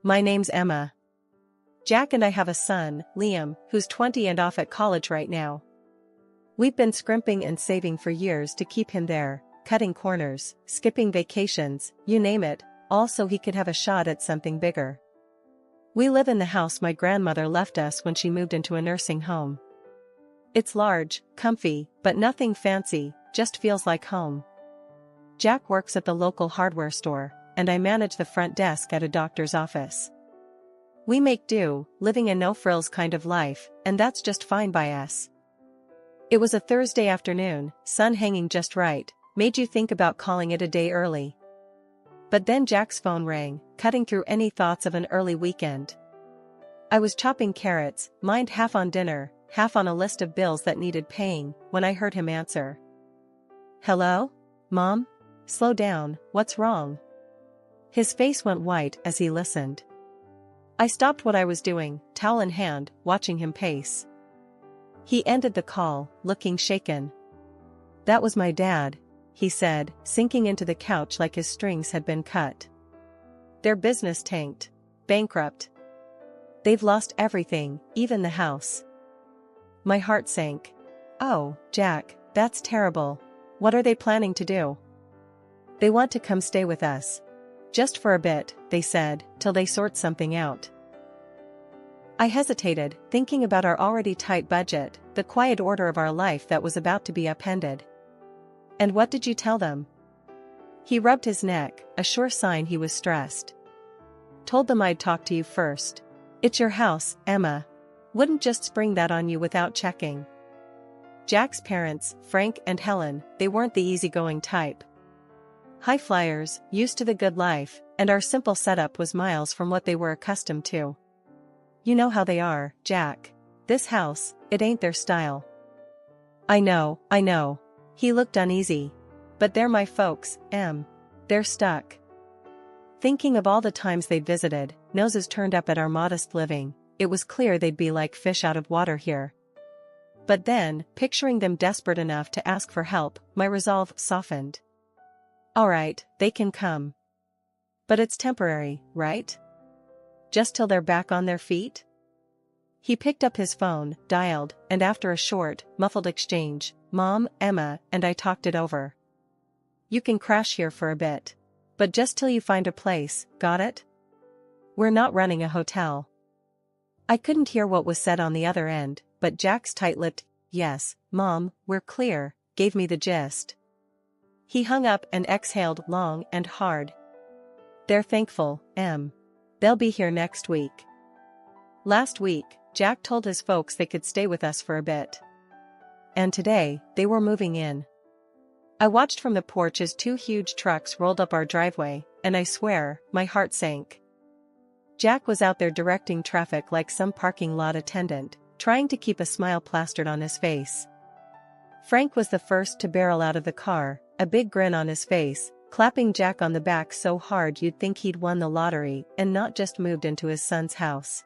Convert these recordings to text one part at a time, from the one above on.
My name's Emma. Jack and I have a son, Liam, who's 20 and off at college right now. We've been scrimping and saving for years to keep him there, cutting corners, skipping vacations, you name it, all so he could have a shot at something bigger. We live in the house my grandmother left us when she moved into a nursing home. It's large, comfy, but nothing fancy, just feels like home. Jack works at the local hardware store, and I manage the front desk at a doctor's office. We make do, living a no-frills kind of life, and that's just fine by us. It was a Thursday afternoon, sun hanging just right, made you think about calling it a day early. But then Jack's phone rang, cutting through any thoughts of an early weekend. I was chopping carrots, mind half on dinner, half on a list of bills that needed paying, when I heard him answer. Hello? Mom? Slow down, what's wrong? His face went white as he listened. I stopped what I was doing, towel in hand, watching him pace. He ended the call, looking shaken. That was my dad, he said, sinking into the couch like his strings had been cut. Their business tanked. Bankrupt. They've lost everything, even the house. My heart sank. Oh, Jack, that's terrible. What are they planning to do? They want to come stay with us. Just for a bit, they said, till they sort something out. I hesitated, thinking about our already tight budget, the quiet order of our life that was about to be upended. And what did you tell them? He rubbed his neck, a sure sign he was stressed. Told them I'd talk to you first. It's your house, Emma. Wouldn't just spring that on you without checking. Jack's parents, Frank and Helen, they weren't the easygoing type. High flyers, used to the good life, and our simple setup was miles from what they were accustomed to. You know how they are, Jack. This house, it ain't their style. I know. He looked uneasy. But they're my folks, Em. They're stuck. Thinking of all the times they'd visited, noses turned up at our modest living, it was clear they'd be like fish out of water here. But then, picturing them desperate enough to ask for help, my resolve softened. All right, they can come. But it's temporary, right? Just till they're back on their feet? He picked up his phone, dialed, and after a short, muffled exchange, Mom, Emma, and I talked it over. You can crash here for a bit. But just till you find a place, got it? We're not running a hotel. I couldn't hear what was said on the other end, but Jack's tight-lipped, yes, Mom, we're clear, gave me the gist. He hung up and exhaled long and hard. They're thankful, Em. They'll be here next week. Last week, Jack told his folks they could stay with us for a bit. And today, they were moving in. I watched from the porch as two huge trucks rolled up our driveway, and I swear, my heart sank. Jack was out there directing traffic like some parking lot attendant, trying to keep a smile plastered on his face. Frank was the first to barrel out of the car, a big grin on his face, clapping Jack on the back so hard you'd think he'd won the lottery and not just moved into his son's house.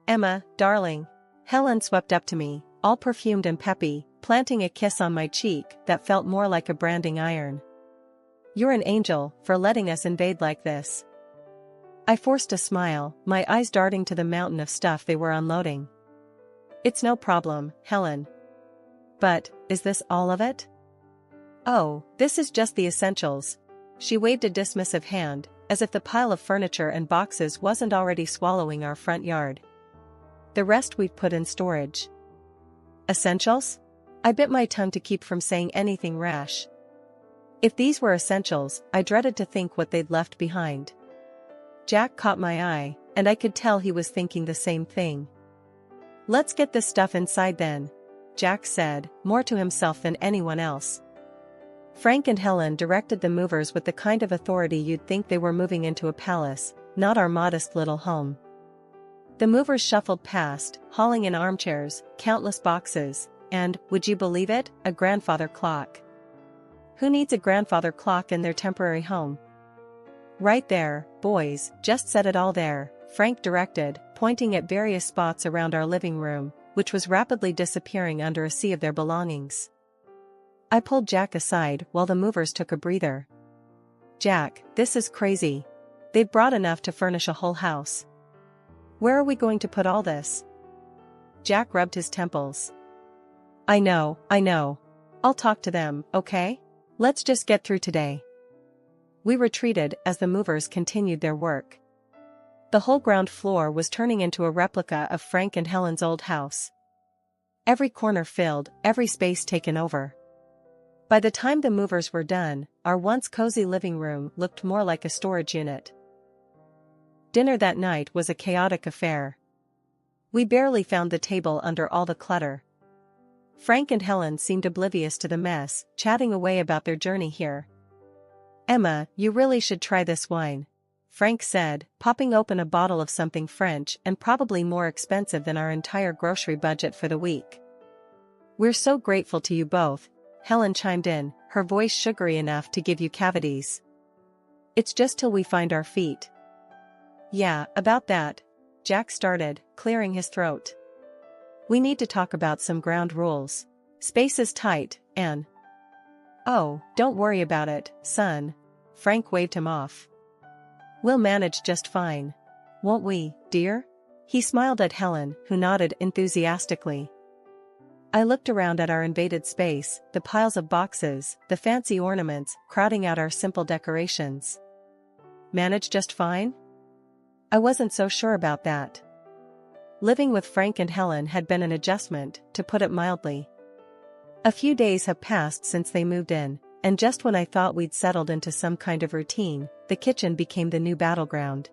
Emma, darling. Helen swept up to me, all perfumed and peppy, planting a kiss on my cheek that felt more like a branding iron. You're an angel for letting us invade like this. I forced a smile, my eyes darting to the mountain of stuff they were unloading. It's no problem, Helen. But, is this all of it? Oh, this is just the essentials. She waved a dismissive hand, as if the pile of furniture and boxes wasn't already swallowing our front yard. The rest we've put in storage. Essentials? I bit my tongue to keep from saying anything rash. If these were essentials, I dreaded to think what they'd left behind. Jack caught my eye, and I could tell he was thinking the same thing. Let's get this stuff inside then, Jack said, more to himself than anyone else. Frank and Helen directed the movers with the kind of authority you'd think they were moving into a palace, not our modest little home. The movers shuffled past, hauling in armchairs, countless boxes, and, would you believe it, a grandfather clock. Who needs a grandfather clock in their temporary home? Right there, boys, just set it all there, Frank directed, pointing at various spots around our living room, which was rapidly disappearing under a sea of their belongings. I pulled Jack aside while the movers took a breather. Jack, this is crazy. They've brought enough to furnish a whole house. Where are we going to put all this? Jack rubbed his temples. I know. I'll talk to them, okay? Let's just get through today. We retreated as the movers continued their work. The whole ground floor was turning into a replica of Frank and Helen's old house. Every corner filled, every space taken over. By the time the movers were done, our once cozy living room looked more like a storage unit. Dinner that night was a chaotic affair. We barely found the table under all the clutter. Frank and Helen seemed oblivious to the mess, chatting away about their journey here. Emma, you really should try this wine, Frank said, popping open a bottle of something French and probably more expensive than our entire grocery budget for the week. We're so grateful to you both, Helen chimed in, her voice sugary enough to give you cavities. It's just till we find our feet. Yeah, about that, Jack started, clearing his throat. We need to talk about some ground rules. Space is tight, and... Oh, don't worry about it, son. Frank waved him off. We'll manage just fine. Won't we, dear? He smiled at Helen, who nodded enthusiastically. I looked around at our invaded space, the piles of boxes, the fancy ornaments, crowding out our simple decorations. Manage just fine? I wasn't so sure about that. Living with Frank and Helen had been an adjustment, to put it mildly. A few days have passed since they moved in, and just when I thought we'd settled into some kind of routine, the kitchen became the new battleground.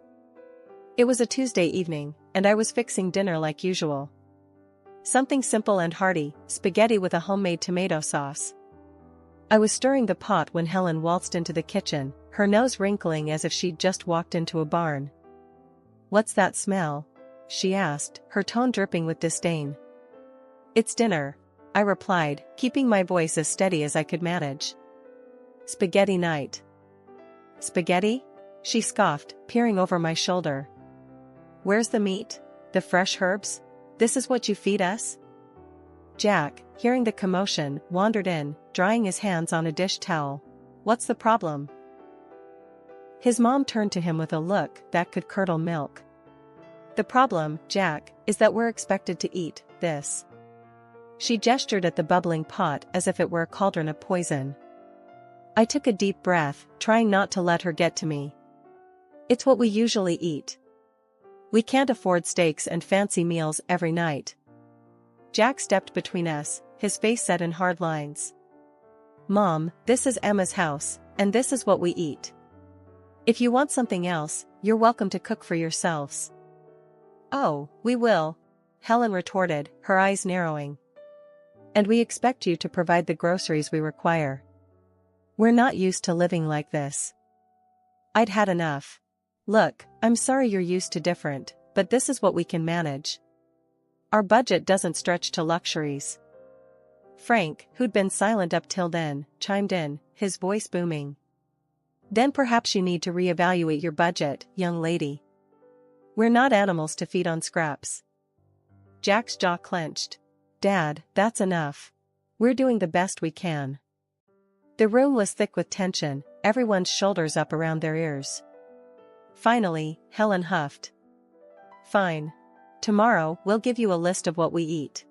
It was a Tuesday evening, and I was fixing dinner like usual. Something simple and hearty, spaghetti with a homemade tomato sauce. I was stirring the pot when Helen waltzed into the kitchen, her nose wrinkling as if she'd just walked into a barn. What's that smell? She asked, her tone dripping with disdain. It's dinner, I replied, keeping my voice as steady as I could manage. Spaghetti night. Spaghetti? She scoffed, peering over my shoulder. Where's the meat? The fresh herbs? This is what you feed us? Jack, hearing the commotion, wandered in, drying his hands on a dish towel. What's the problem? His mom turned to him with a look that could curdle milk. The problem, Jack, is that we're expected to eat this. She gestured at the bubbling pot as if it were a cauldron of poison. I took a deep breath, trying not to let her get to me. It's what we usually eat. We can't afford steaks and fancy meals every night. Jack stepped between us, his face set in hard lines. Mom, this is Emma's house, and this is what we eat. If you want something else, you're welcome to cook for yourselves. Oh, we will, Helen retorted, her eyes narrowing. And we expect you to provide the groceries we require. We're not used to living like this. I'd had enough. Look, I'm sorry you're used to different, but this is what we can manage. Our budget doesn't stretch to luxuries. Frank, who'd been silent up till then, chimed in, his voice booming. Then perhaps you need to reevaluate your budget, young lady. We're not animals to feed on scraps. Jack's jaw clenched. Dad, that's enough. We're doing the best we can. The room was thick with tension, everyone's shoulders up around their ears. Finally, Helen huffed. Fine. Tomorrow, we'll give you a list of what we eat.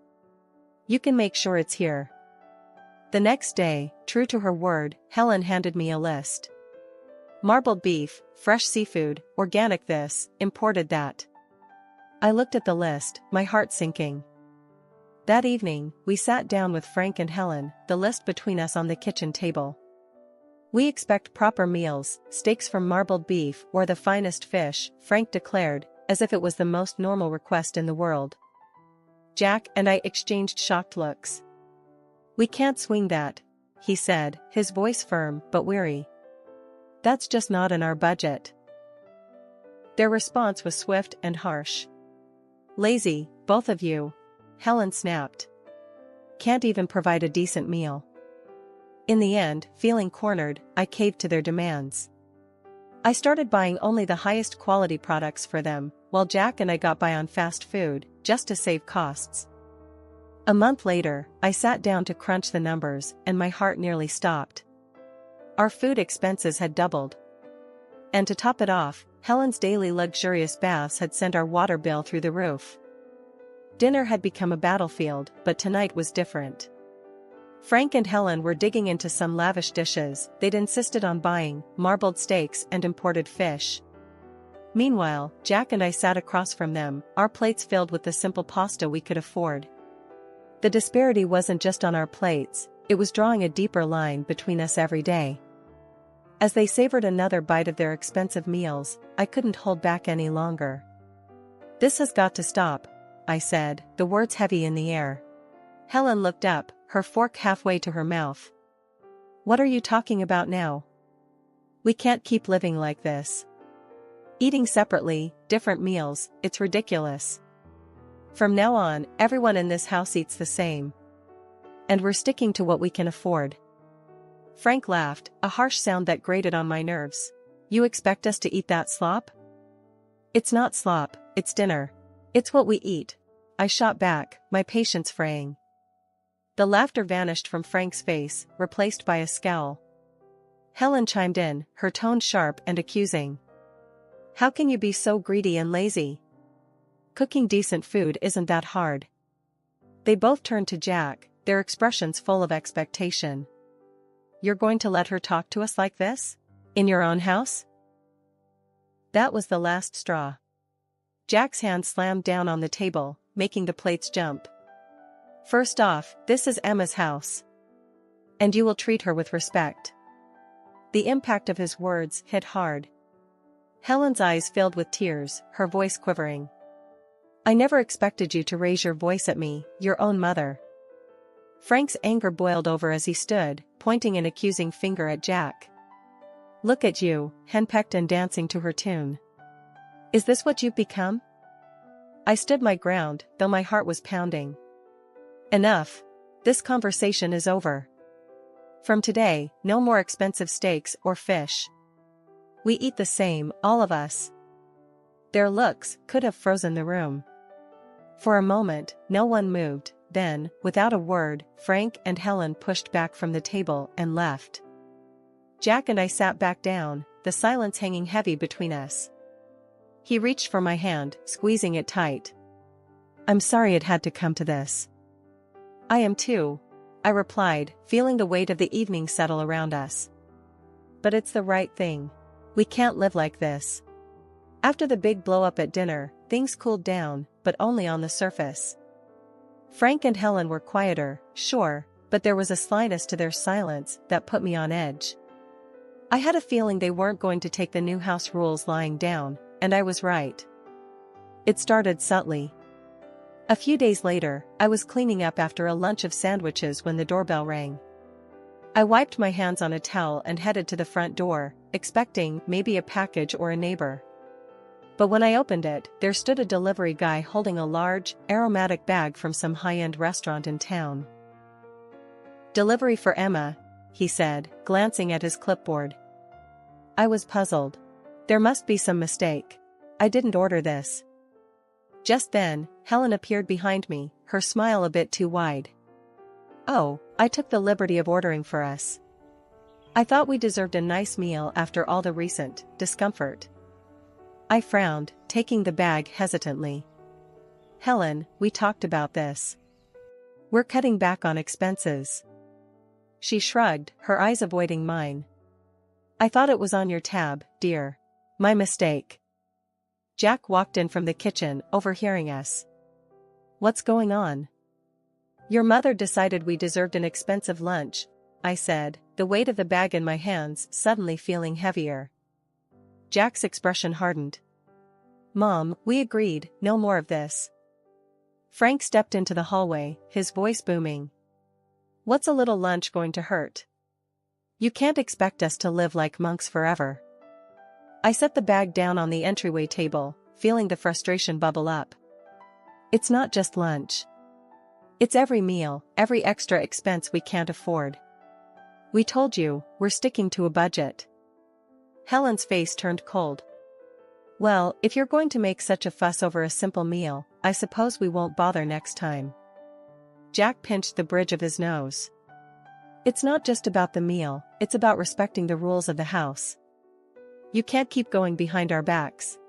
You can make sure it's here. The next day, true to her word, Helen handed me a list. Marbled beef, fresh seafood, organic this, imported that. I looked at the list, my heart sinking. That evening, we sat down with Frank and Helen, the list between us on the kitchen table. We expect proper meals, steaks from marbled beef or the finest fish, Frank declared, as if it was the most normal request in the world. Jack and I exchanged shocked looks. We can't swing that, he said, his voice firm but weary. That's just not in our budget. Their response was swift and harsh. Lazy, both of you, Helen snapped. Can't even provide a decent meal. In the end, feeling cornered, I caved to their demands. I started buying only the highest quality products for them, while Jack and I got by on fast food, just to save costs. A month later, I sat down to crunch the numbers, and my heart nearly stopped. Our food expenses had doubled. And to top it off, Helen's daily luxurious baths had sent our water bill through the roof. Dinner had become a battlefield, but tonight was different. Frank and Helen were digging into some lavish dishes they'd insisted on buying, marbled steaks and imported fish. Meanwhile, Jack and I sat across from them, our plates filled with the simple pasta we could afford. The disparity wasn't just on our plates, it was drawing a deeper line between us every day. As they savored another bite of their expensive meals, I couldn't hold back any longer. "This has got to stop," I said, the words heavy in the air. Helen looked up, her fork halfway to her mouth. "What are you talking about now? We can't keep living like this. Eating separately, different meals, it's ridiculous. From now on, everyone in this house eats the same. And we're sticking to what we can afford." Frank laughed, a harsh sound that grated on my nerves. "You expect us to eat that slop?" "It's not slop, it's dinner. It's what we eat," I shot back, my patience fraying. The laughter vanished from Frank's face, replaced by a scowl. Helen chimed in, her tone sharp and accusing. "How can you be so greedy and lazy? Cooking decent food isn't that hard." They both turned to Jack, their expressions full of expectation. "You're going to let her talk to us like this? In your own house?" That was the last straw. Jack's hand slammed down on the table, making the plates jump. "First off, this is Emma's house. And you will treat her with respect." The impact of his words hit hard. Helen's eyes filled with tears, her voice quivering. "I never expected you to raise your voice at me, your own mother." Frank's anger boiled over as he stood, pointing an accusing finger at Jack. "Look at you, henpecked and dancing to her tune. Is this what you've become?" I stood my ground, though my heart was pounding. "Enough. This conversation is over. From today, no more expensive steaks or fish. We eat the same, all of us." Their looks could have frozen the room. For a moment, no one moved, then, without a word, Frank and Helen pushed back from the table and left. Jack and I sat back down, the silence hanging heavy between us. He reached for my hand, squeezing it tight. "I'm sorry it had to come to this." "I am too," I replied, feeling the weight of the evening settle around us. "But it's the right thing. We can't live like this." After the big blow-up at dinner, things cooled down, but only on the surface. Frank and Helen were quieter, sure, but there was a slyness to their silence that put me on edge. I had a feeling they weren't going to take the new house rules lying down, and I was right. It started subtly. A few days later, I was cleaning up after a lunch of sandwiches when the doorbell rang. I wiped my hands on a towel and headed to the front door, expecting maybe a package or a neighbor. But when I opened it, there stood a delivery guy holding a large, aromatic bag from some high-end restaurant in town. "Delivery for Emma," he said, glancing at his clipboard. I was puzzled. There must be some mistake. I didn't order this. Just then, Helen appeared behind me, her smile a bit too wide. "Oh, I took the liberty of ordering for us. I thought we deserved a nice meal after all the recent discomfort." I frowned, taking the bag hesitantly. "Helen, we talked about this. We're cutting back on expenses." She shrugged, her eyes avoiding mine. "I thought it was on your tab, dear. My mistake." Jack walked in from the kitchen, overhearing us. "What's going on?" "Your mother decided we deserved an expensive lunch," I said, the weight of the bag in my hands suddenly feeling heavier. Jack's expression hardened. "Mom, we agreed, no more of this." Frank stepped into the hallway, his voice booming. "What's a little lunch going to hurt? You can't expect us to live like monks forever." I set the bag down on the entryway table, feeling the frustration bubble up. "It's not just lunch. It's every meal, every extra expense we can't afford. We told you, we're sticking to a budget." Helen's face turned cold. "Well, if you're going to make such a fuss over a simple meal, I suppose we won't bother next time." Jack pinched the bridge of his nose. "It's not just about the meal, it's about respecting the rules of the house. You can't keep going behind our backs.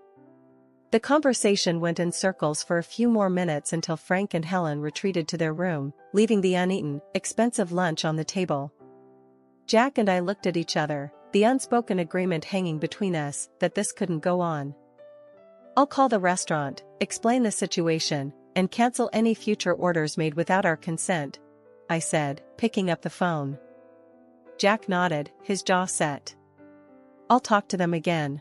The conversation went in circles for a few more minutes until Frank and Helen retreated to their room, leaving the uneaten, expensive lunch on the table. Jack and I looked at each other, the unspoken agreement hanging between us that this couldn't go on. I'll call the restaurant, explain the situation, and cancel any future orders made without our consent, I said, picking up the phone. Jack nodded, his jaw set. I'll talk to them again.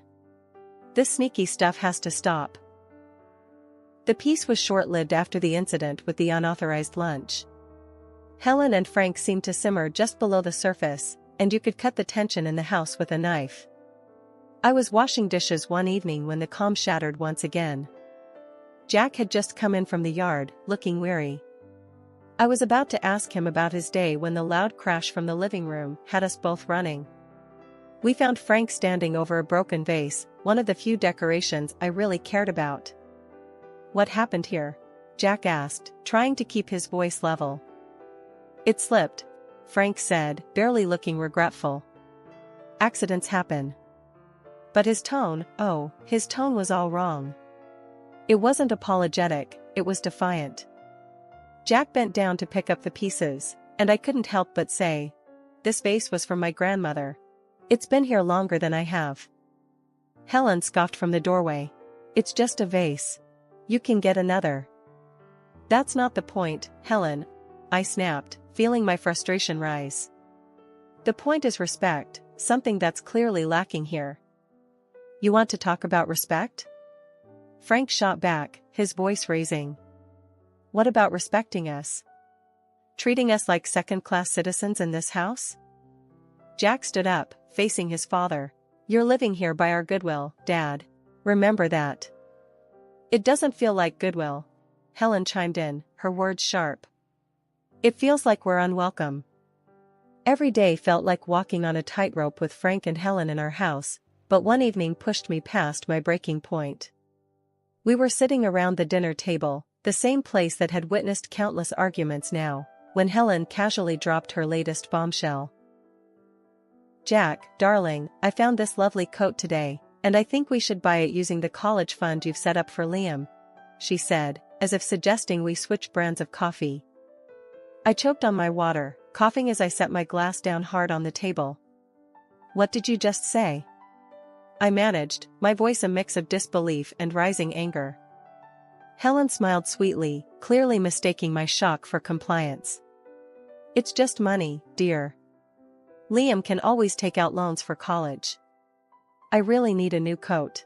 This sneaky stuff has to stop. The peace was short-lived after the incident with the unauthorized lunch. Helen and Frank seemed to simmer just below the surface, and you could cut the tension in the house with a knife. I was washing dishes one evening when the calm shattered once again. Jack had just come in from the yard, looking weary. I was about to ask him about his day when the loud crash from the living room had us both running. We found Frank standing over a broken vase, one of the few decorations I really cared about. What happened here? Jack asked, trying to keep his voice level. It slipped, Frank said, barely looking regretful. Accidents happen. But his tone was all wrong. It wasn't apologetic, it was defiant. Jack bent down to pick up the pieces, and I couldn't help but say, "This vase was from my grandmother. It's been here longer than I have." Helen scoffed from the doorway. "It's just a vase. You can get another." "That's not the point, Helen," I snapped, feeling my frustration rise. "The point is respect, something that's clearly lacking here." "You want to talk about respect?" Frank shot back, his voice raising. "What about respecting us? Treating us like second-class citizens in this house?" Jack stood up, facing his father. "You're living here by our goodwill, Dad. Remember that." "It doesn't feel like goodwill," Helen chimed in, her words sharp. "It feels like we're unwelcome." Every day felt like walking on a tightrope with Frank and Helen in our house, but one evening pushed me past my breaking point. We were sitting around the dinner table, the same place that had witnessed countless arguments now, when Helen casually dropped her latest bombshell. "Jack, darling, I found this lovely coat today, and I think we should buy it using the college fund you've set up for Liam," she said, as if suggesting we switch brands of coffee. I choked on my water, coughing as I set my glass down hard on the table. "What did you just say?" I managed, my voice a mix of disbelief and rising anger. Helen smiled sweetly, clearly mistaking my shock for compliance. "It's just money, dear. Liam can always take out loans for college. I really need a new coat."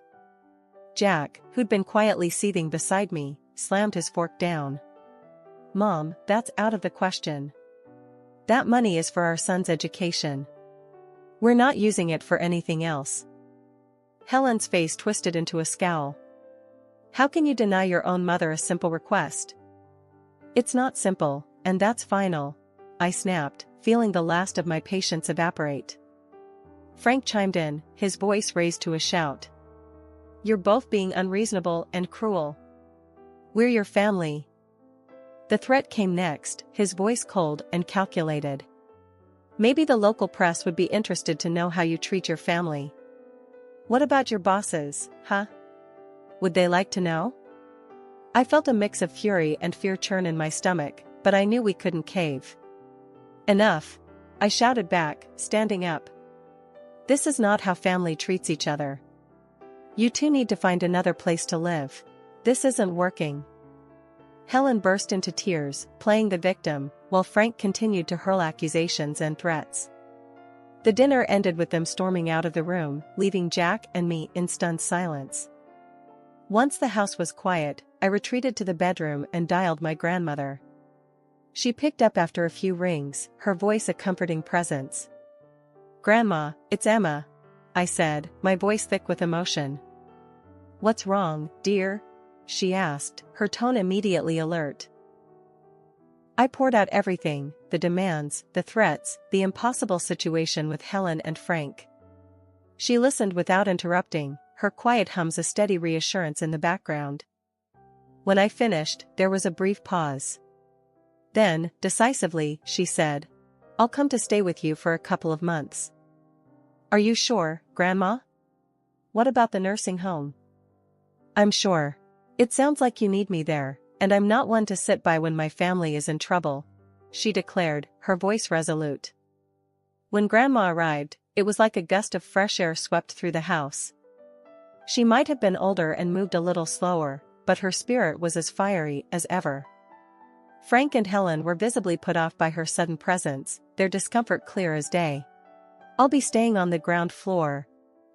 Jack, who'd been quietly seething beside me, slammed his fork down. "Mom, that's out of the question. That money is for our son's education. We're not using it for anything else." Helen's face twisted into a scowl. "How can you deny your own mother a simple request?" "It's not simple, and that's final," I snapped, feeling the last of my patience evaporate. Frank chimed in, his voice raised to a shout. "You're both being unreasonable and cruel. We're your family." The threat came next, his voice cold and calculated. "Maybe the local press would be interested to know how you treat your family." "What about your bosses, huh? Would they like to know?" I felt a mix of fury and fear churn in my stomach, but I knew we couldn't cave. "Enough," I shouted back, standing up. "This is not how family treats each other. You two need to find another place to live. This isn't working." Helen burst into tears, playing the victim, while Frank continued to hurl accusations and threats. The dinner ended with them storming out of the room, leaving Jack and me in stunned silence. Once the house was quiet, I retreated to the bedroom and dialed my grandmother. She picked up after a few rings, her voice a comforting presence. "Grandma, it's Emma," I said, my voice thick with emotion. "What's wrong, dear?" she asked, her tone immediately alert. I poured out everything, the demands, the threats, the impossible situation with Helen and Frank. She listened without interrupting, her quiet hums a steady reassurance in the background. When I finished, there was a brief pause. Then, decisively, she said, "I'll come to stay with you for a couple of months." "Are you sure, Grandma?" What about the nursing home? I'm sure. It sounds like you need me there, and I'm not one to sit by when my family is in trouble, she declared, her voice resolute. When Grandma arrived, it was like a gust of fresh air swept through the house. She might have been older and moved a little slower, but her spirit was as fiery as ever. Frank and Helen were visibly put off by her sudden presence, their discomfort clear as day. I'll be staying on the ground floor,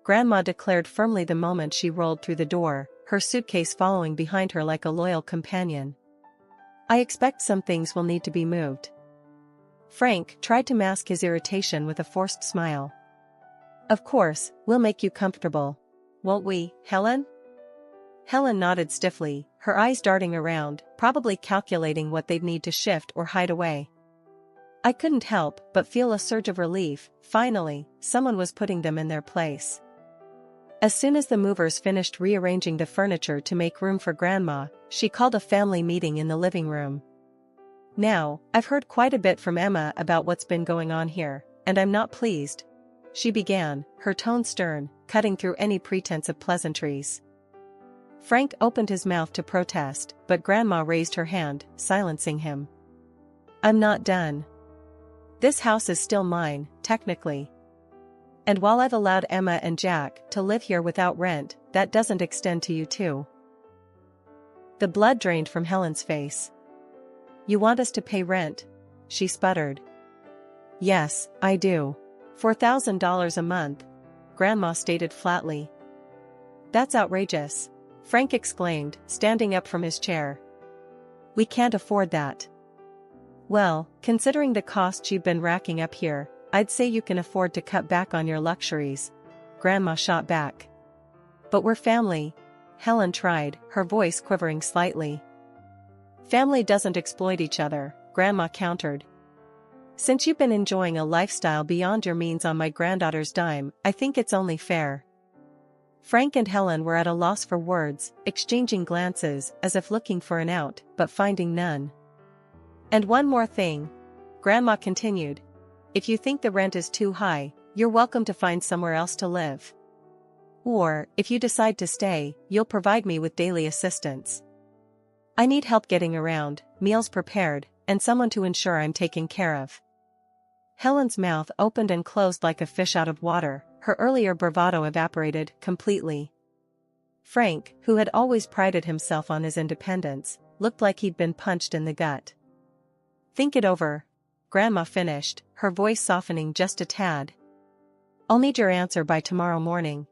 Grandma declared firmly the moment she rolled through the door, her suitcase following behind her like a loyal companion. I expect some things will need to be moved. Frank tried to mask his irritation with a forced smile. Of course, we'll make you comfortable. Won't we, Helen? Helen nodded stiffly, her eyes darting around, probably calculating what they'd need to shift or hide away. I couldn't help but feel a surge of relief. Finally, someone was putting them in their place. As soon as the movers finished rearranging the furniture to make room for Grandma, she called a family meeting in the living room. Now, I've heard quite a bit from Emma about what's been going on here, and I'm not pleased, she began, her tone stern, cutting through any pretense of pleasantries. Frank opened his mouth to protest, but Grandma raised her hand, silencing him. I'm not done. This house is still mine, technically. And while I've allowed Emma and Jack to live here without rent, that doesn't extend to you too. The blood drained from Helen's face. You want us to pay rent? She sputtered. Yes, I do. $4,000 a month, Grandma stated flatly. That's outrageous, Frank exclaimed, standing up from his chair. We can't afford that. Well, considering the costs you've been racking up here, I'd say you can afford to cut back on your luxuries, Grandma shot back. But we're family, Helen tried, her voice quivering slightly. Family doesn't exploit each other, Grandma countered. Since you've been enjoying a lifestyle beyond your means on my granddaughter's dime, I think it's only fair. Frank and Helen were at a loss for words, exchanging glances as if looking for an out, but finding none. And one more thing, Grandma continued. If you think the rent is too high, you're welcome to find somewhere else to live. Or, if you decide to stay, you'll provide me with daily assistance. I need help getting around, meals prepared, and someone to ensure I'm taken care of. Helen's mouth opened and closed like a fish out of water, her earlier bravado evaporated completely. Frank, who had always prided himself on his independence, looked like he'd been punched in the gut. Think it over, Grandma finished, her voice softening just a tad. I'll need your answer by tomorrow morning.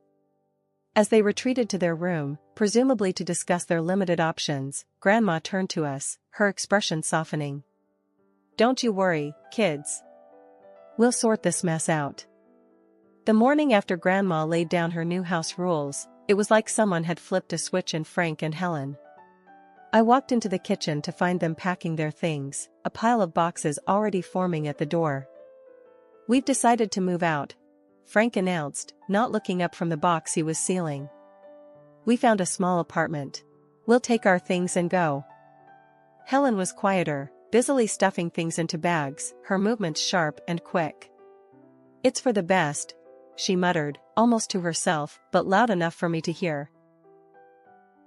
As they retreated to their room, presumably to discuss their limited options, Grandma turned to us, her expression softening. Don't you worry, kids. We'll sort this mess out. The morning after Grandma laid down her new house rules, it was like someone had flipped a switch in Frank and Helen. I walked into the kitchen to find them packing their things, a pile of boxes already forming at the door. We've decided to move out, Frank announced, not looking up from the box he was sealing. We found a small apartment. We'll take our things and go. Helen was quieter, busily stuffing things into bags, her movements sharp and quick. It's for the best, she muttered, almost to herself, but loud enough for me to hear.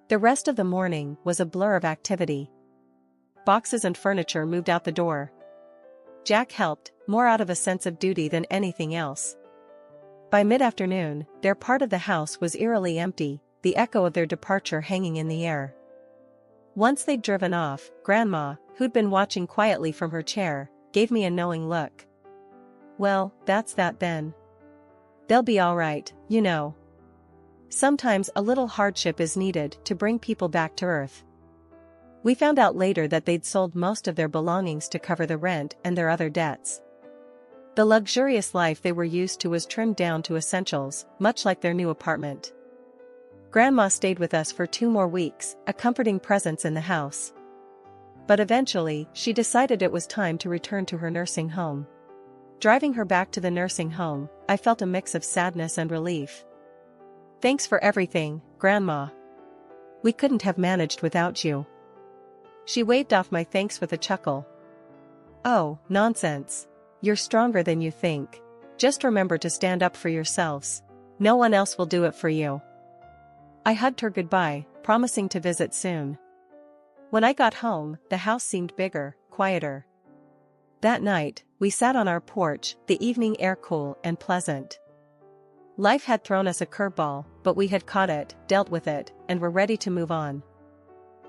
The rest of the morning was a blur of activity. Boxes and furniture moved out the door. Jack helped, more out of a sense of duty than anything else. By mid-afternoon, their part of the house was eerily empty, the echo of their departure hanging in the air. Once they'd driven off, Grandma, who'd been watching quietly from her chair, gave me a knowing look. Well, that's that then. They'll be all right, you know. Sometimes a little hardship is needed to bring people back to earth. We found out later that they'd sold most of their belongings to cover the rent and their other debts. The luxurious life they were used to was trimmed down to essentials, much like their new apartment. Grandma stayed with us for 2 more weeks, a comforting presence in the house. But eventually, she decided it was time to return to her nursing home. Driving her back to the nursing home, I felt a mix of sadness and relief. Thanks for everything, Grandma. We couldn't have managed without you. She waved off my thanks with a chuckle. Oh, nonsense. You're stronger than you think. Just remember to stand up for yourselves. No one else will do it for you. I hugged her goodbye, promising to visit soon. When I got home, the house seemed bigger, quieter. That night, we sat on our porch, the evening air cool and pleasant. Life had thrown us a curveball, but we had caught it, dealt with it, and were ready to move on.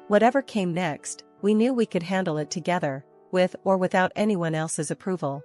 Whatever came next, we knew we could handle it together, with or without anyone else's approval.